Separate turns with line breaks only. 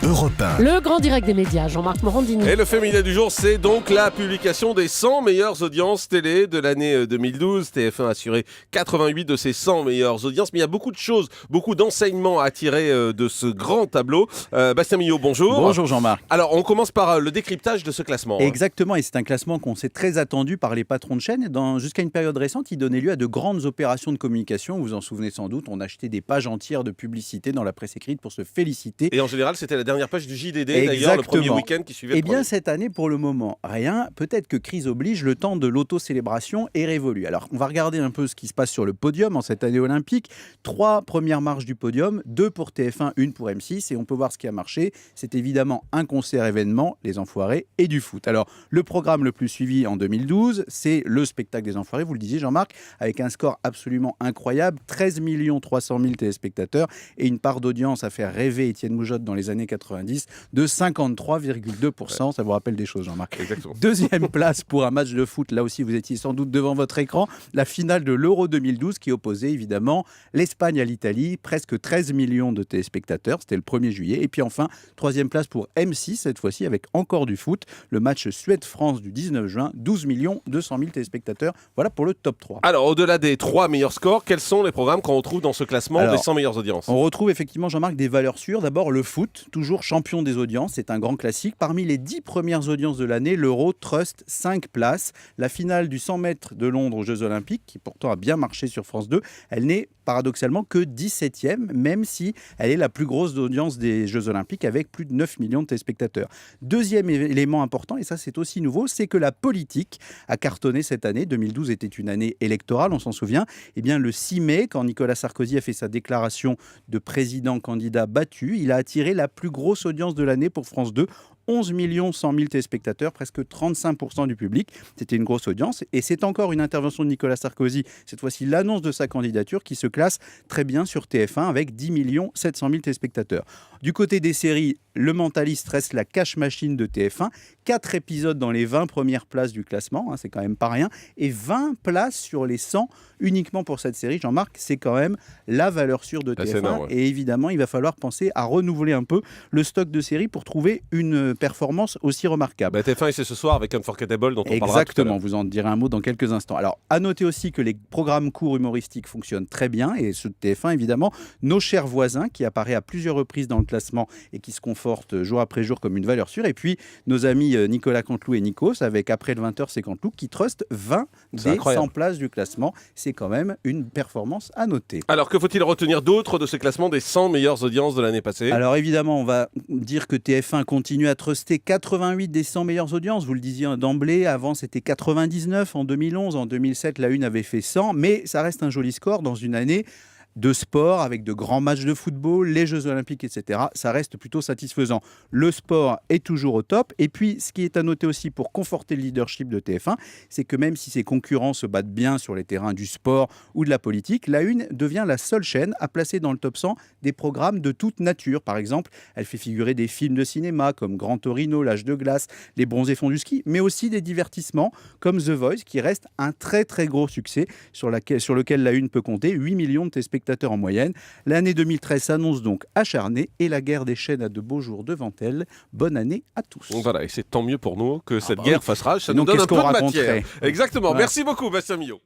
Europe 1.
Le grand direct des médias, Jean-Marc Morandini.
Et le féminin du jour, c'est donc la publication des 100 meilleures audiences télé de l'année 2012. TF1 a assuré 88 de ces 100 meilleures audiences. Mais il y a beaucoup de choses, beaucoup d'enseignements à tirer de ce grand tableau. Bastien Millot, bonjour.
Bonjour Jean-Marc.
Alors, on commence par le décryptage de ce classement.
Exactement, et c'est un classement qu'on sait très attendu par les patrons de chaîne. Jusqu'à une période récente, il donnait lieu à de grandes opérations de communication. Vous vous en souvenez sans doute, on achetait des pages entières de publicité dans la presse écrite pour se féliciter.
Et en général, c'était la dernière page du JDD, d'ailleurs, le premier week-end qui suivait le premier.
Eh bien, cette année, pour le moment, rien. Peut-être que crise oblige, le temps de l'auto-célébration est révolu. Alors, on va regarder un peu ce qui se passe sur le podium en cette année olympique. 3 premières marches du podium, 2 pour TF1, 1 pour M6. Et on peut voir ce qui a marché. C'est évidemment un concert événement, Les Enfoirés, et du foot. Alors, le programme le plus suivi en 2012, c'est le spectacle des Enfoirés, vous le disiez Jean-Marc, avec un score absolument incroyable, 13 300 000 téléspectateurs et une part d'audience à faire rêver Étienne Moujotte dans les années 90 de 53,2%. Ouais. Ça vous rappelle des choses, Jean-Marc.
Exactement.
Deuxième place pour un match de foot, là aussi vous étiez sans doute devant votre écran, la finale de l'Euro 2012 qui opposait évidemment l'Espagne à l'Italie, presque 13 millions de téléspectateurs, c'était le 1er juillet. Et puis enfin, troisième place pour M6, cette fois-ci avec encore du foot, le match Suède-France du 19 juin, 12 200 000 téléspectateurs. Voilà pour le top 3.
Alors, au-delà des 3 meilleurs scores, quels sont les programmes qu'on retrouve dans ce classement des 100 meilleures audiences ?
On retrouve effectivement, Jean-Marc, des valeurs sûres. D'abord, le foot, toujours champion des audiences, c'est un grand classique. Parmi les 10 premières audiences de l'année, l'Euro trust 5 places. La finale du 100 mètres de Londres aux Jeux Olympiques, qui pourtant a bien marché sur France 2, elle n'est paradoxalement que 17e, même si elle est la plus grosse audience des Jeux Olympiques avec plus de 9 millions de téléspectateurs. Deuxième élément important, et ça c'est aussi nouveau, c'est que la politique a cartonné cette année. 2012 était une année électorale, on s'en souvient. Eh bien, le 6 mai, quand Nicolas Sarkozy a fait sa déclaration de président candidat battu, il a attiré la plus grosse audience de l'année pour France 2. 11 100 000 téléspectateurs, presque 35% du public. C'était une grosse audience. Et c'est encore une intervention de Nicolas Sarkozy, cette fois-ci l'annonce de sa candidature, qui se classe très bien sur TF1 avec 10 700 000 téléspectateurs. Du côté des séries, Le Mentaliste reste la cash machine de TF1. 4 épisodes dans les 20 premières places du classement, c'est quand même pas rien. Et 20 places sur les 100 uniquement pour cette série. Jean-Marc, c'est quand même la valeur sûre de TF1.
Énorme, ouais.
Et évidemment, il va falloir penser à renouveler un peu le stock de séries pour trouver une performance aussi remarquable.
TF1, c'est ce soir avec Unforgettable dont on parlera tout à l'heure.
Exactement, vous en direz un mot dans quelques instants. Alors, à noter aussi que les programmes courts humoristiques fonctionnent très bien, et ceux de TF1 évidemment. Nos chers voisins, qui apparaît à plusieurs reprises dans le classement et qui se conforte jour après jour comme une valeur sûre. Et puis, nos amis Nicolas Canteloup et Nikos, avec Après le 20h, c'est Canteloup, qui trustent 20 des 100 places du classement. C'est quand même une performance à noter.
Alors, que faut-il retenir d'autre de ce classement des 100 meilleures audiences de l'année passée ?
Alors évidemment, on va dire que TF1 continue à truster 88 des 100 meilleures audiences. Vous le disiez d'emblée, avant c'était 99 en 2011. En 2007, la Une avait fait 100. Mais ça reste un joli score dans une année de sport, avec de grands matchs de football, les Jeux Olympiques, etc. Ça reste plutôt satisfaisant. Le sport est toujours au top. Et puis, ce qui est à noter aussi pour conforter le leadership de TF1, c'est que même si ses concurrents se battent bien sur les terrains du sport ou de la politique, la Une devient la seule chaîne à placer dans le top 100 des programmes de toute nature. Par exemple, elle fait figurer des films de cinéma comme Grand Torino, L'Âge de glace, Les bronzés font du ski, mais aussi des divertissements comme The Voice, qui reste un très très gros succès sur lequel la Une peut compter 8 millions de téléspectateurs en moyenne. L'année 2013 s'annonce donc acharnée et la guerre des chaînes a de beaux jours devant elle. Bonne année à tous.
Voilà, et c'est tant mieux pour nous que cette guerre fasse rage. Ça nous
donc,
donne un peu de
raconterait
matière. Exactement.
Voilà.
Merci beaucoup, Bastien Millot.